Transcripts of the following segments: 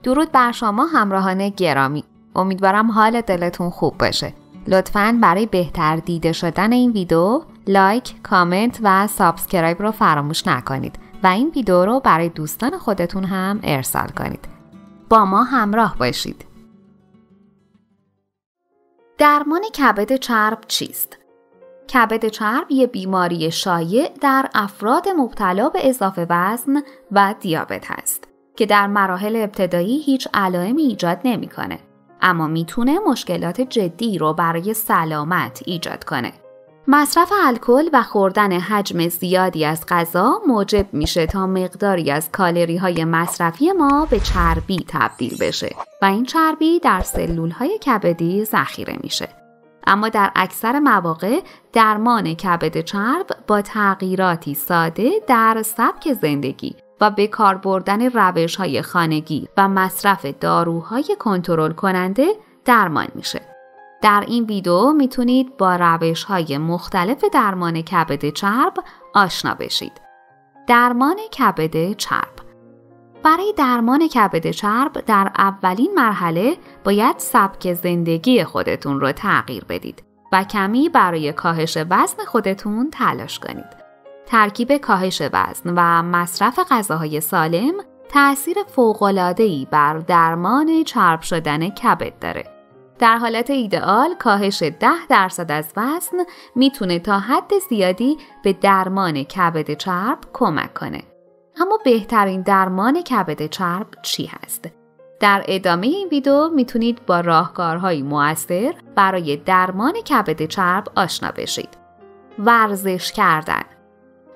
درود بر شما همراهان گرامی. امیدوارم حال دلتون خوب باشه. لطفاً برای بهتر دیده شدن این ویدیو لایک، کامنت و سابسکرایب رو فراموش نکنید و این ویدیو رو برای دوستان خودتون هم ارسال کنید. با ما همراه باشید. درمان کبد چرب چیست؟ کبد چرب یه بیماری شایع در افراد مبتلا به اضافه وزن و دیابت هست که در مراحل ابتدایی هیچ علائمی ایجاد نمی‌کنه، اما میتونه مشکلات جدی رو برای سلامت ایجاد کنه. مصرف الکل و خوردن حجم زیادی از غذا موجب میشه تا مقداری از کالری‌های مصرفی ما به چربی تبدیل بشه و این چربی در سلول‌های کبدی ذخیره میشه. اما در اکثر مواقع درمان کبد چرب با تغییراتی ساده در سبک زندگی و به کار بردن روش‌های خانگی و مصرف داروهای کنترل کننده درمان میشه. در این ویدیو میتونید با روش‌های مختلف درمان کبد چرب آشنا بشید. درمان کبد چرب. برای درمان کبد چرب در اولین مرحله باید سبک زندگی خودتون رو تغییر بدید و کمی برای کاهش وزن خودتون تلاش کنید. ترکیب کاهش وزن و مصرف غذاهای سالم تأثیر فوق‌العاده‌ای بر درمان چرب شدن کبد داره. در حالت ایدئال کاهش 10% از وزن میتونه تا حد زیادی به درمان کبد چرب کمک کنه. اما بهترین درمان کبد چرب چی هست؟ در ادامه این ویدیو میتونید با راهکارهای مؤثر برای درمان کبد چرب آشنا بشید. ورزش کردن.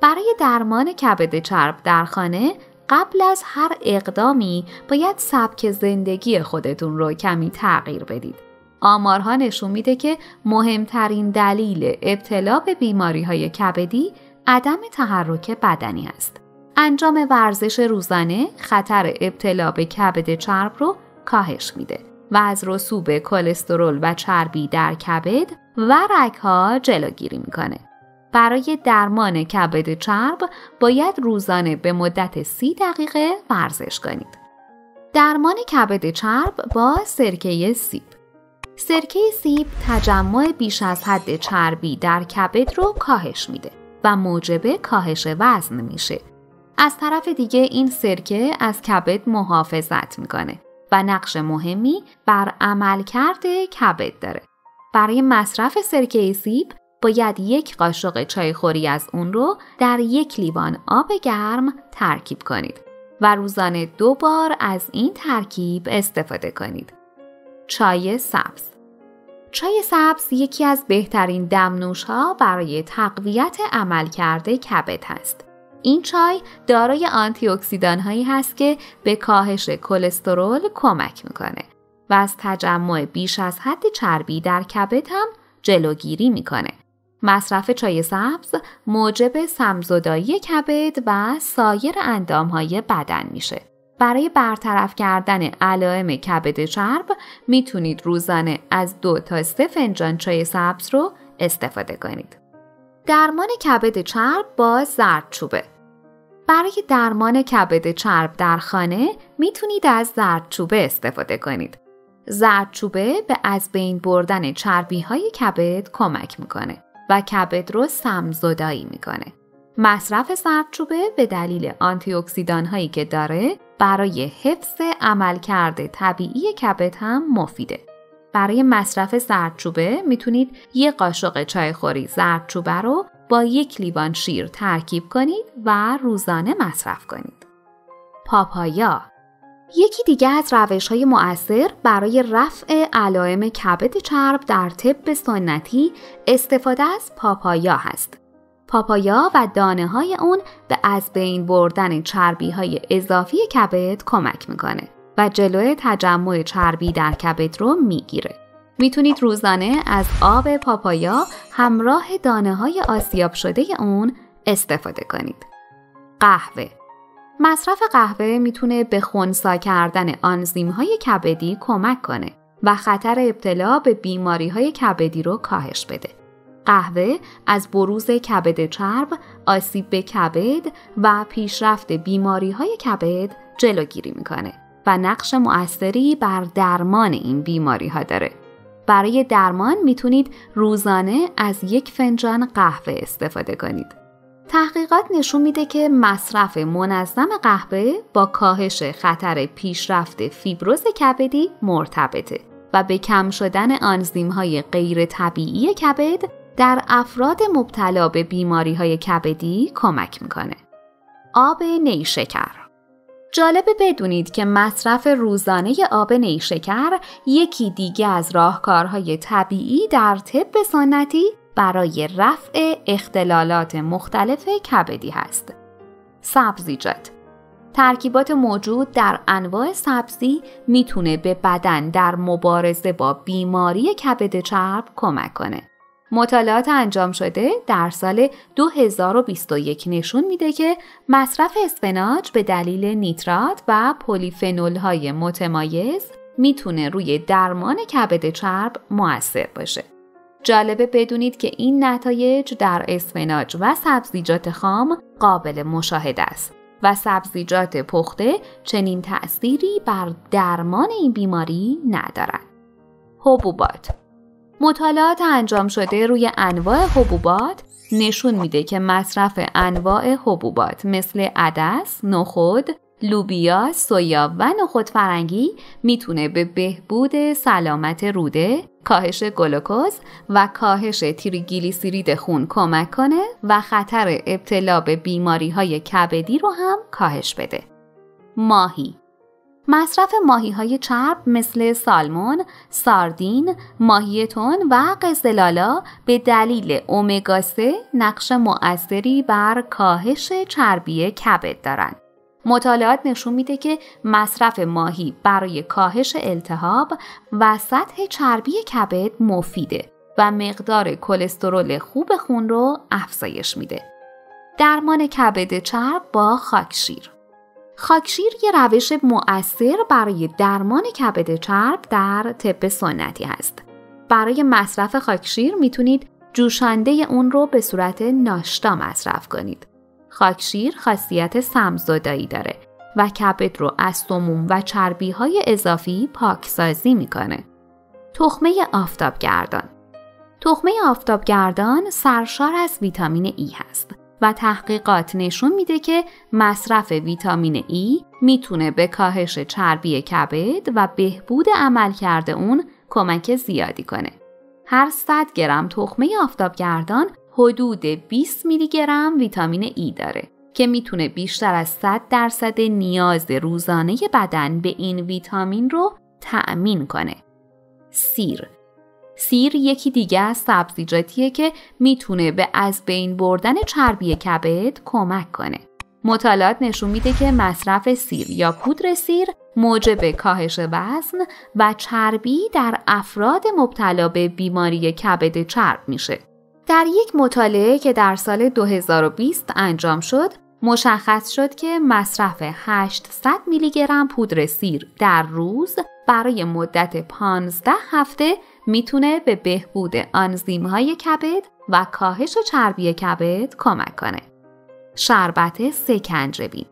برای درمان کبد چرب در خانه قبل از هر اقدامی باید سبک زندگی خودتون رو کمی تغییر بدید. آمارها نشون میده که مهمترین دلیل ابتلا به بیماری‌های کبدی عدم تحرک بدنی است. انجام ورزش روزانه خطر ابتلا به کبد چرب رو کاهش میده و از رسوب کلسترول و چربی در کبد و رگ‌ها جلوگیری میکنه. برای درمان کبد چرب باید روزانه به مدت 30 دقیقه ورزش کنید. درمان کبد چرب با سرکه سیب. سرکه سیب تجمع بیش از حد چربی در کبد رو کاهش میده و موجب کاهش وزن میشه. از طرف دیگه این سرکه از کبد محافظت میکنه و نقش مهمی بر عملکرد کبد داره. برای مصرف سرکه سیب باید 1 قاشق چایخوری از اون رو در 1 لیوان آب گرم ترکیب کنید و روزانه 2 بار از این ترکیب استفاده کنید. چای سبز. چای سبز یکی از بهترین دمنوش‌ها برای تقویت عملکرد کبد هست. این چای دارای آنتی اکسیدان‌هایی هست که به کاهش کلسترول کمک میکنه و از تجمع بیش از حد چربی در کبد هم جلوگیری میکنه. مصرف چای سبز موجب سم‌زدایی کبد و سایر اندام‌های بدن میشه. برای برطرف کردن علائم کبد چرب میتونید روزانه از 2 تا 3 فنجان چای سبز رو استفاده کنید. درمان کبد چرب با زردچوبه. برای درمان کبد چرب در خانه میتونید از زردچوبه استفاده کنید. زردچوبه به از بین بردن چربی‌های کبد کمک میکنه و کبد رو سم‌زدایی میکنه. مصرف زردچوبه به دلیل آنتی اکسیدان‌هایی که داره برای حفظ عملکرد طبیعی کبد هم مفیده. برای مصرف زردچوبه میتونید 1 قاشق چایخوری زردچوبه رو با 1 لیوان شیر ترکیب کنید و روزانه مصرف کنید. پاپایا. یکی دیگه از روش‌های مؤثر برای رفع علائم کبد چرب در طب سنتی استفاده از پاپایا هست. پاپایا و دانه‌های اون به از بین بردن چربی‌های اضافی کبد کمک میکنه و جلوی تجمع چربی در کبد رو میگیره. میتونید روزانه از آب پاپایا همراه دانه‌های آسیاب شده اون استفاده کنید. قهوه. مصرف قهوه میتونه به خنثی کردن آنزیم‌های کبدی کمک کنه و خطر ابتلا به بیماری‌های کبدی رو کاهش بده. قهوه از بروز کبد چرب، آسیب به کبد و پیشرفت بیماری‌های کبد جلوگیری میکنه و نقش مؤثری بر درمان این بیماری ها داره. برای درمان میتونید روزانه از 1 فنجان قهوه استفاده کنید. تحقیقات نشون میده که مصرف منظم قهوه با کاهش خطر پیشرفت فیبروز کبدی مرتبطه و به کم شدن آنزیم‌های غیر طبیعی کبد در افراد مبتلا به بیماری‌های کبدی کمک میکنه. آب نیشکر. جالبه بدونید که مصرف روزانه آب نیشکر یکی دیگه از راهکارهای طبیعی در طب سنتی برای رفع اختلالات مختلف کبدی هست. سبزیجات. ترکیبات موجود در انواع سبزی میتونه به بدن در مبارزه با بیماری کبد چرب کمک کنه. مطالعات انجام شده در سال 2021 نشون میده که مصرف اسفناج به دلیل نیترات و پلیفنول‌های متمایز میتونه روی درمان کبد چرب مؤثر باشه. جالبه بدونید که این نتایج در اسفناج و سبزیجات خام قابل مشاهده است و سبزیجات پخته چنین تأثیری بر درمان این بیماری ندارند. حبوبات. مطالعات انجام شده روی انواع حبوبات نشون میده که مصرف انواع حبوبات مثل عدس، نخود، لوبیا، سویا و نخود فرنگی میتونه به بهبود سلامت روده، کاهش گلوکوز و کاهش تریگلیسیرید خون کمک کنه و خطر ابتلا به بیماری‌های کبدی رو هم کاهش بده. ماهی. مصرف ماهی‌های چرب مثل سالمون، ساردین، ماهی تن و قزلالا به دلیل امگا 3 نقش مؤثری بر کاهش چربی کبد دارند. مطالعات نشون میده که مصرف ماهی برای کاهش التهاب و سطح چربی کبد مفیده و مقدار کلسترول خوب خون رو افزایش میده. درمان کبد چرب با خاکشیر. خاکشیر یه روش مؤثر برای درمان کبد چرب در طب سنتی هست. برای مصرف خاکشیر میتونید جوشانده اون رو به صورت ناشتا مصرف کنید. خاکشیر خاصیت سم‌زدایی داره و کبد رو از سموم و چربی‌های اضافی پاکسازی میکنه. تخمه آفتابگردان. تخمه آفتابگردان سرشار از ویتامین ای هست و تحقیقات نشون میده که مصرف ویتامین ای میتونه به کاهش چربی کبد و بهبود عملکرد اون کمک زیادی کنه. هر 100 گرم تخمه آفتابگردان حدود 20 میلی گرم ویتامین ای داره که میتونه بیشتر از 100% نیاز روزانه بدن به این ویتامین رو تأمین کنه. سیر یکی دیگه از سبزیجاتیه که میتونه به از بین بردن چربی کبد کمک کنه. مطالعات نشون میده که مصرف سیر یا پودر سیر موجب کاهش وزن و چربی در افراد مبتلا به بیماری کبد چرب میشه. در یک مطالعه که در سال 2020 انجام شد، مشخص شد که مصرف 800 میلی گرم پودر سیر در روز برای مدت 15 هفته میتونه به بهبود آنزیم‌های کبد و کاهش چربی کبد کمک کنه. شربت سکنجبین.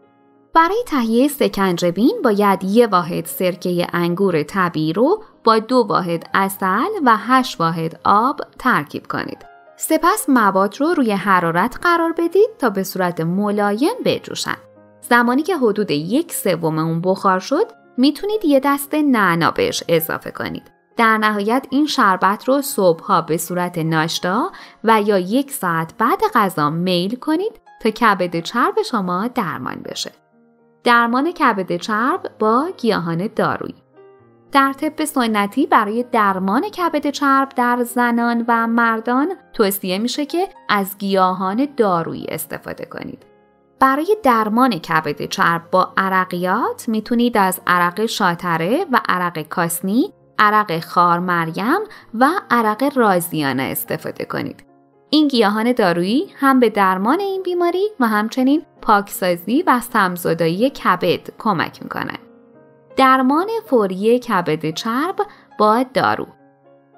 برای تهیه سکنجبین باید 1 واحد سرکه انگور طبیعی رو با 2 واحد عسل و 8 واحد آب ترکیب کنید. سپس مواد رو روی حرارت قرار بدید تا به صورت ملایم بجوشن. زمانی که حدود 1/3 اون بخار شد، میتونید 1 دسته نعنا بهش اضافه کنید. در نهایت این شربت رو صبحها به صورت ناشتا و یا 1 ساعت بعد غذا میل کنید تا کبد چرب شما درمان بشه. درمان کبد چرب با گیاهان دارویی. در طب سنتی برای درمان کبد چرب در زنان و مردان توصیه میشه که از گیاهان دارویی استفاده کنید. برای درمان کبد چرب با عرقیات میتونید از عرق شاتره و عرق کاسنی، عرق خار مریم و عرق رازیانه استفاده کنید. این گیاهان دارویی هم به درمان این بیماری و همچنین پاکسازی و سم‌زدایی کبد کمک میکنند. درمان فوری کبد چرب با دارو.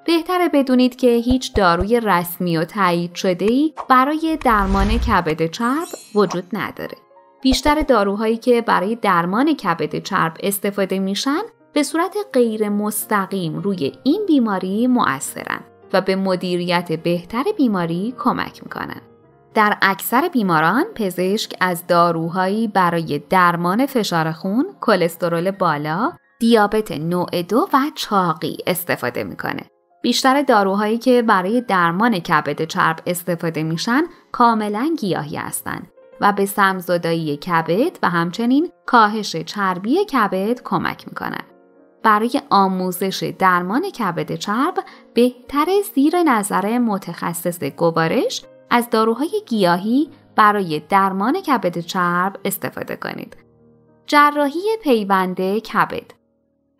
بهتره بدونید که هیچ داروی رسمی و تایید شده‌ای برای درمان کبد چرب وجود نداره. بیشتر داروهایی که برای درمان کبد چرب استفاده میشن به صورت غیر مستقیم روی این بیماری مؤثرن و به مدیریت بهتر بیماری کمک میکنن. در اکثر بیماران پزشک از داروهایی برای درمان فشار خون، کلسترول بالا، دیابت نوع 2 و چاقی استفاده میکنه. بیشتر داروهایی که برای درمان کبد چرب استفاده میشن کاملا گیاهی هستند و به سم‌زدایی کبد و همچنین کاهش چربی کبد کمک میکنن. برای آموزش درمان کبد چرب بهتر زیر نظر متخصص گوارش از داروهای گیاهی برای درمان کبد چرب استفاده کنید. جراحی پیوند کبد.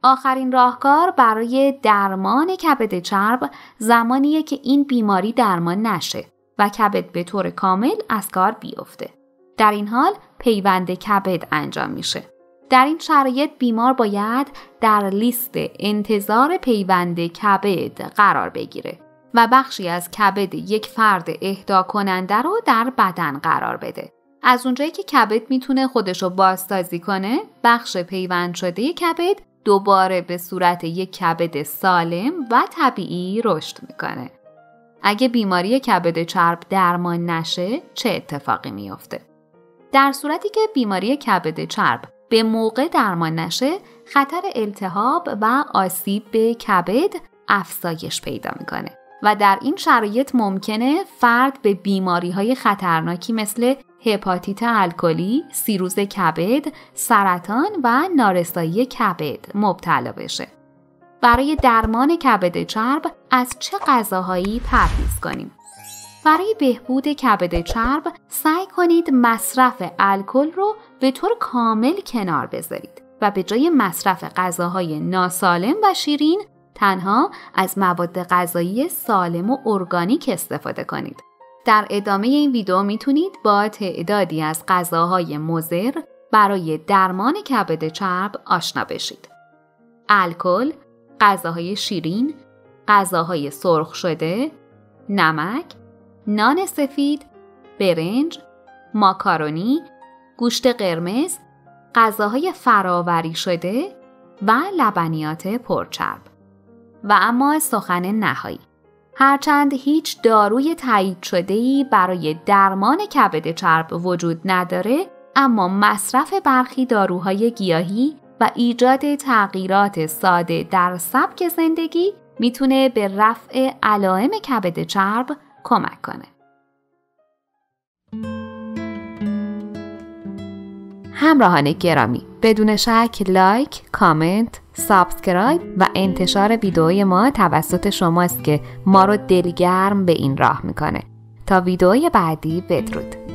آخرین راهکار برای درمان کبد چرب زمانیه که این بیماری درمان نشه و کبد به طور کامل از کار بیفته. در این حال پیوند کبد انجام میشه. در این شرایط بیمار باید در لیست انتظار پیوند کبد قرار بگیره و بخشی از کبد یک فرد اهدا کننده رو در بدن قرار بده. از اونجایی که کبد میتونه خودشو بازسازی کنه، بخش پیوند شده کبد دوباره به صورت یک کبد سالم و طبیعی رشد میکنه. اگه بیماری کبد چرب درمان نشه، چه اتفاقی میفته؟ در صورتی که بیماری کبد چرب به موقع درمان نشه، خطر التهاب و آسیب به کبد افزایش پیدا میکنه و در این شرایط ممکنه فرد به بیماری‌های خطرناکی مثل هپاتیت الکلی، سیروز کبد، سرطان و نارسایی کبد مبتلا بشه. برای درمان کبد چرب از چه غذاهایی پرهیز کنیم؟ برای بهبود کبد چرب سعی کنید مصرف الکل رو به طور کامل کنار بذارید و به جای مصرف غذاهای ناسالم و شیرین تنها از مواد غذایی سالم و ارگانیک استفاده کنید. در ادامه این ویدیو میتونید با تعدادی از غذاهای مضر برای درمان کبد چرب آشنا بشید. الکل، غذاهای شیرین، غذاهای سرخ شده، نمک، نان سفید، برنج، ماکارونی، گوشت قرمز، غذاهای فراوری شده و لبنیات پرچرب. و اما سخن نهایی. هرچند هیچ داروی تایید شده‌ای برای درمان کبد چرب وجود نداره، اما مصرف برخی داروهای گیاهی و ایجاد تغییرات ساده در سبک زندگی میتونه به رفع علائم کبد چرب کمک کنه. همراهان گرامی، بدون شک لایک، کامنت، سابسکرایب و انتشار ویدئوی ما توسط شماست که ما رو دلگرم به این راه میکنه. تا ویدئوی بعدی، بدرود.